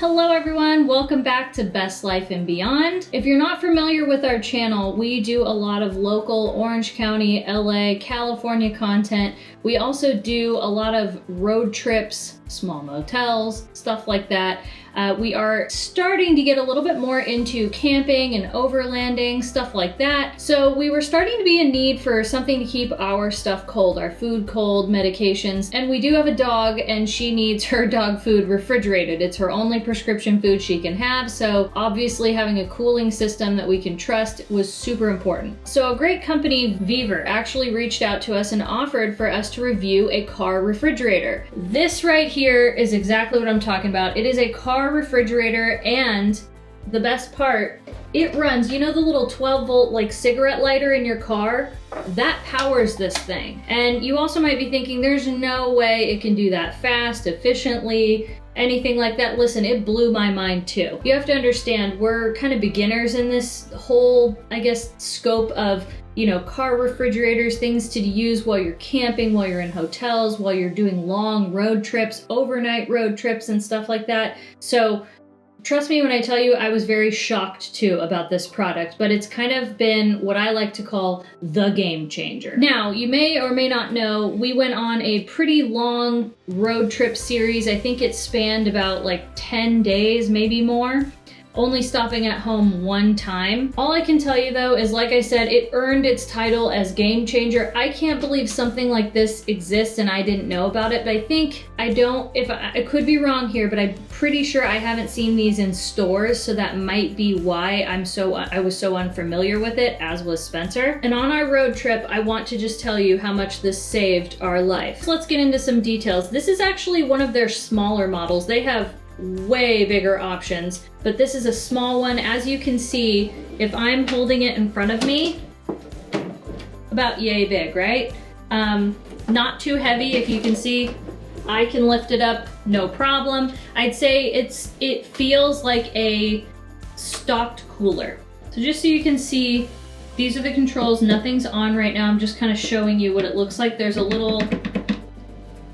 Hello everyone, welcome back to Best Life and Beyond. If you're not familiar with our channel, we do a lot of local Orange County, LA, California content. We also do a lot of road trips, small motels, stuff like that. We are starting to get a little bit more into camping and overlanding, stuff like that. So we were starting to be in need for something to keep our stuff cold, our food cold, medications. And we do have a dog and she needs her dog food refrigerated. It's her only prescription food she can have. So obviously having a cooling system that we can trust was super important. So a great company, Vevor, actually reached out to us and offered for us to review a car refrigerator. This right here is exactly what I'm talking about. It is a car refrigerator, and the best part, it runs, you know the little 12 volt like cigarette lighter in your car? That powers this thing. And you also might be thinking there's no way it can do that fast, efficiently, anything like that. Listen, it blew my mind too. You have to understand, we're kind of beginners in this whole, I guess, scope of, you know, car refrigerators, things to use while you're camping, while you're in hotels, while you're doing long road trips, overnight road trips and stuff like that. So trust me when I tell you, I was very shocked too about this product, but it's kind of been what I like to call the game changer. Now, you may or may not know, we went on a pretty long road trip series. I think it spanned about like 10 days, maybe more, only stopping at home one time. All I can tell you though is, like I said, it earned its title as game changer. I can't believe something like this exists and I didn't know about it, but I think I could be wrong here, but I'm pretty sure I haven't seen these in stores, so that might be why I was so unfamiliar with it, as was Spencer. And on our road trip, I want to just tell you how much this saved our life. So let's get into some details. This is actually one of their smaller models. They have way bigger options, but this is a small one. As you can see, if I'm holding it in front of me, about yay big, right? Not too heavy. If you can see, I can lift it up, no problem. I'd say it feels like a stocked cooler. So just so you can see, these are the controls. Nothing's on right now. I'm just kind of showing you what it looks like. There's a little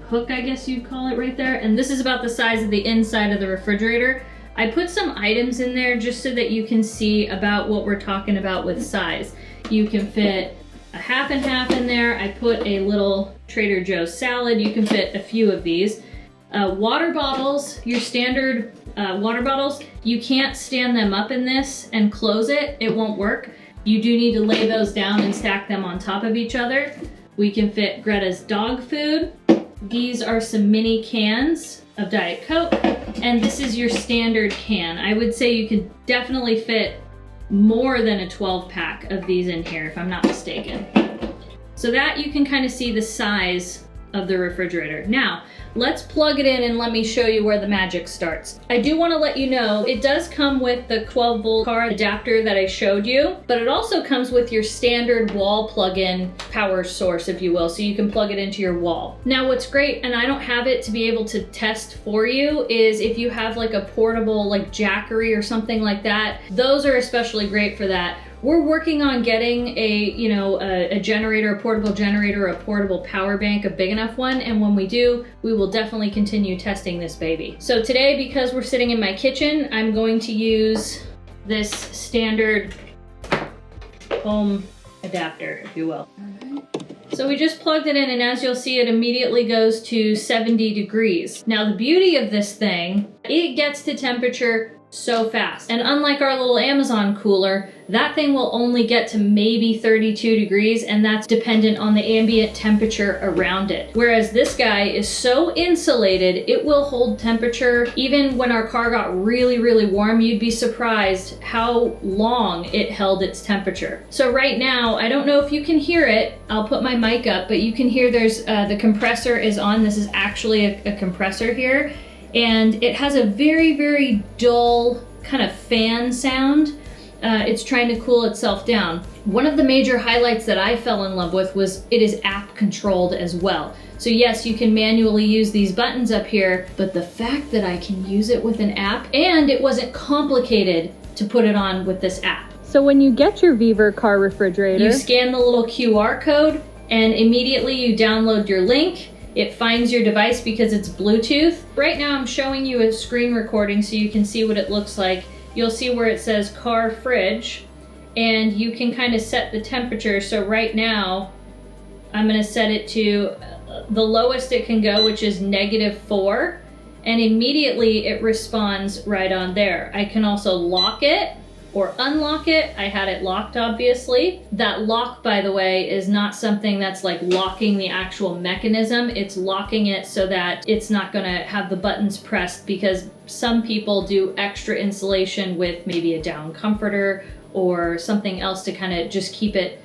hook, I guess you'd call it, right there. And this is about the size of the inside of the refrigerator. I put some items in there just so that you can see about what we're talking about with size. You can fit a half and half in there. I put a little Trader Joe's salad. You can fit a few of these. Water bottles, your standard water bottles, you can't stand them up in this and close it. It won't work. You do need to lay those down and stack them on top of each other. We can fit Greta's dog food. These are some mini cans of Diet Coke, and this is your standard can. I would say you could definitely fit more than a 12 pack of these in here, if I'm not mistaken. So that you can kind of see the size of the refrigerator. Now, let's plug it in and let me show you where the magic starts. I do want to let you know, it does come with the 12 volt car adapter that I showed you, but it also comes with your standard wall plug-in power source, if you will, so you can plug it into your wall. Now, what's great, and I don't have it to be able to test for you, is if you have like a portable like Jackery or something like that, those are especially great for that. We're working on getting a generator, a portable generator, a portable power bank, a big enough one, and when we do, we will definitely continue testing this baby. So today, because we're sitting in my kitchen, I'm going to use this standard home adapter, if you will. So we just plugged it in, and as you'll see, it immediately goes to 70 degrees. Now the beauty of this thing, it gets to temperature so fast. And unlike our little Amazon cooler, that thing will only get to maybe 32 degrees, and that's dependent on the ambient temperature around it. Whereas this guy is so insulated, it will hold temperature. Even when our car got really, really warm, you'd be surprised how long it held its temperature. So right now, I don't know if you can hear it. I'll put my mic up, but you can hear there's the compressor is on. This is actually a compressor here. And it has a very, very dull kind of fan sound. It's trying to cool itself down. One of the major highlights that I fell in love with was it is app controlled as well. So yes, you can manually use these buttons up here, but the fact that I can use it with an app, and it wasn't complicated to put it on with this app. So when you get your Vevor car refrigerator, you scan the little QR code and immediately you download your link. it finds your device because it's Bluetooth. Right now I'm showing you a screen recording so you can see what it looks like. You'll see where it says car fridge, and you can kind of set the temperature. So right now I'm going to set it to the lowest it can go, which is -4, and immediately it responds right on there. I can also lock it or unlock it. I had it locked, obviously. That lock, by the way, is not something that's like locking the actual mechanism. It's locking it so that it's not gonna have the buttons pressed, because some people do extra insulation with maybe a down comforter or something else to kind of just keep it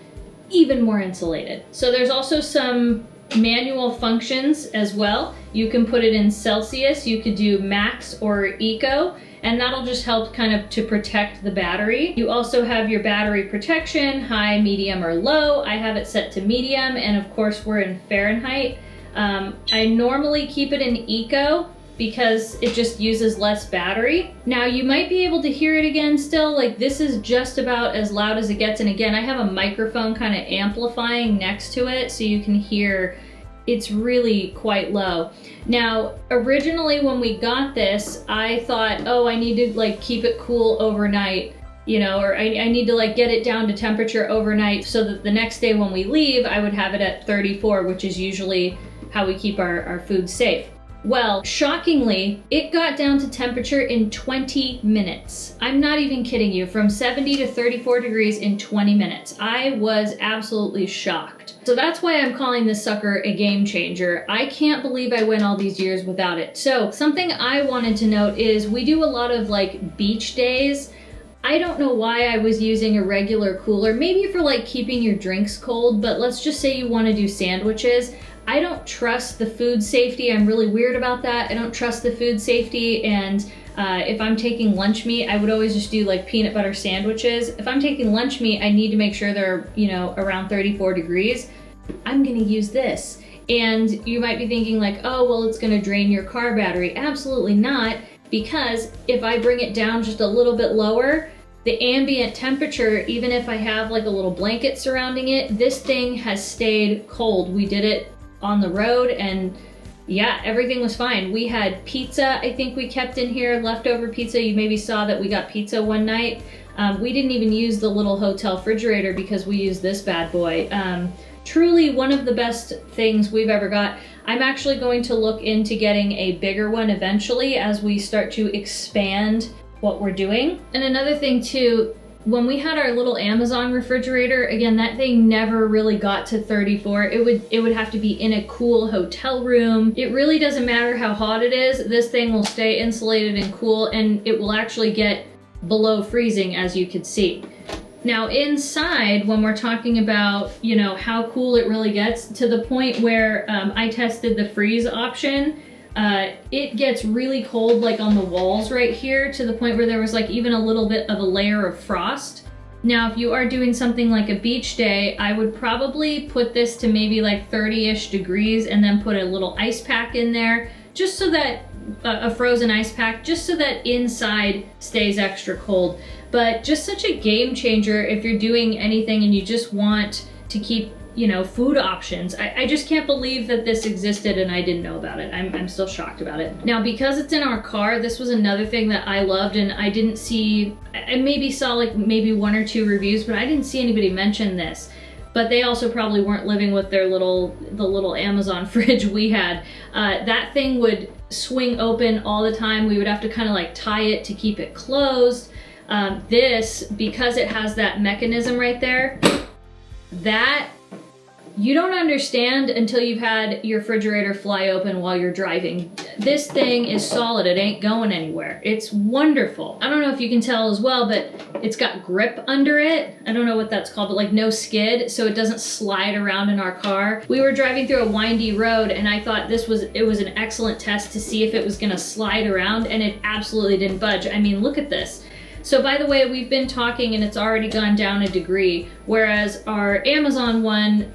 even more insulated. So there's also some manual functions as well. You can put it in Celsius, you could do max or eco, and that'll just help kind of to protect the battery. You also have your battery protection, high, medium, or low. I have it set to medium, and of course we're in Fahrenheit. I normally keep it in eco because it just uses less battery. Now you might be able to hear it again still, like this is just about as loud as it gets, and again I have a microphone kind of amplifying next to it so you can hear it's really quite low. Now, originally when we got this, I thought, oh, I need to like keep it cool overnight, you know, or I need to like get it down to temperature overnight so that the next day when we leave, I would have it at 34, which is usually how we keep our food safe. Well, shockingly, it got down to temperature in 20 minutes. I'm not even kidding you, from 70 to 34 degrees in 20 minutes. I was absolutely shocked. So that's why I'm calling this sucker a game changer. I can't believe I went all these years without it. So something I wanted to note is we do a lot of like beach days. I don't know why I was using a regular cooler, maybe for like keeping your drinks cold, but let's just say you want to do sandwiches. I don't trust the food safety. I'm really weird about that. I don't trust the food safety, and if I'm taking lunch meat, I would always just do like peanut butter sandwiches. If I'm taking lunch meat, I need to make sure they're, you know, around 34 degrees. I'm gonna use this. And you might be thinking like, oh, well, it's gonna drain your car battery. Absolutely not, because if I bring it down just a little bit lower, the ambient temperature, even if I have like a little blanket surrounding it, this thing has stayed cold. We did it on the road, and yeah, everything was fine. We had pizza, I think we kept in here, leftover pizza. You maybe saw that we got pizza one night. We didn't even use the little hotel refrigerator because we used this bad boy. Truly one of the best things we've ever got. I'm actually going to look into getting a bigger one eventually as we start to expand what we're doing. And another thing too, when we had our little Amazon refrigerator, again, that thing never really got to 34. It would have to be in a cool hotel room. It really doesn't matter how hot it is. This thing will stay insulated and cool, and it will actually get below freezing, as you could see. Now inside, when we're talking about, you know, how cool it really gets, to the point where I tested the freeze option, it gets really cold, like on the walls right here, to the point where there was like even a little bit of a layer of frost. Now, if you are doing something like a beach day, I would probably put this to maybe like 30-ish degrees and then put a little ice pack in there, just so that, a frozen ice pack, just so that inside stays extra cold. But just such a game changer if you're doing anything and you just want to keep, you know, food options. I just can't believe that this existed and I didn't know about it. I'm still shocked about it. Now, because it's in our car, this was another thing that I loved, and I didn't see, I maybe saw like maybe 1 or 2 reviews, but I didn't see anybody mention this. But they also probably weren't living with their the little Amazon fridge we had. That thing would swing open all the time. We would have to kind of like tie it to keep it closed. This, because it has that mechanism right there, that you don't understand until you've had your refrigerator fly open while you're driving. This thing is solid, it ain't going anywhere. It's wonderful. I don't know if you can tell as well, but it's got grip under it. I don't know what that's called, but like no skid, so it doesn't slide around in our car. We were driving through a windy road and I thought it was an excellent test to see if it was gonna slide around, and it absolutely didn't budge. I mean, look at this. So by the way, we've been talking and it's already gone down a degree, whereas our Amazon one,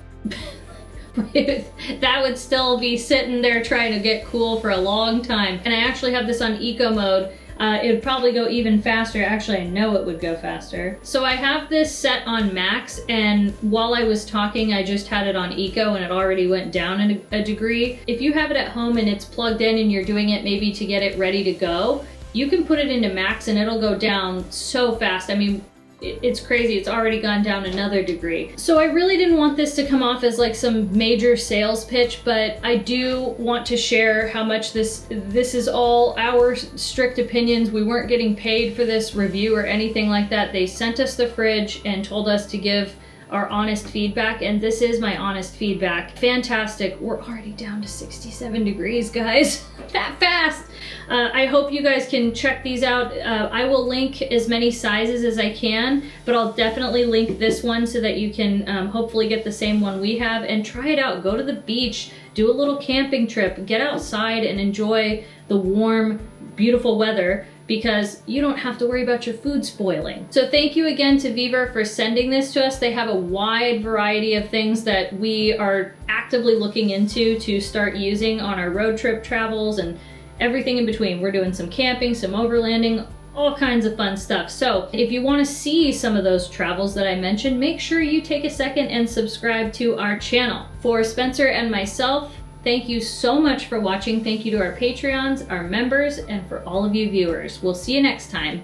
that would still be sitting there trying to get cool for a long time. And I actually have this on eco mode it would probably go even faster. Actually, I know it would go faster. So I have this set on max, and while I was talking, I just had it on eco and it already went down a degree. If you have it at home and it's plugged in and you're doing it maybe to get it ready to go, you can put it into max and it'll go down so fast. I mean, it's crazy. It's already gone down another degree. So I really didn't want this to come off as like some major sales pitch, but I do want to share how much this is all our strict opinions. We weren't getting paid for this review or anything like that. They sent us the fridge and told us to give our honest feedback, and this is my honest feedback. Fantastic. We're already down to 67 degrees, guys. That fast. I hope you guys can check these out. I will link as many sizes as I can, but I'll definitely link this one so that you can hopefully get the same one we have and try it out. Go to the beach, do a little camping trip, get outside and enjoy the warm, beautiful weather, because you don't have to worry about your food spoiling. So thank you again to Vevor for sending this to us. They have a wide variety of things that we are actively looking into to start using on our road trip travels and everything in between. We're doing some camping, some overlanding, all kinds of fun stuff. So if you want to see some of those travels that I mentioned, make sure you take a second and subscribe to our channel. For Spencer and myself, thank you so much for watching. Thank you to our Patreons, our members, and for all of you viewers. We'll see you next time.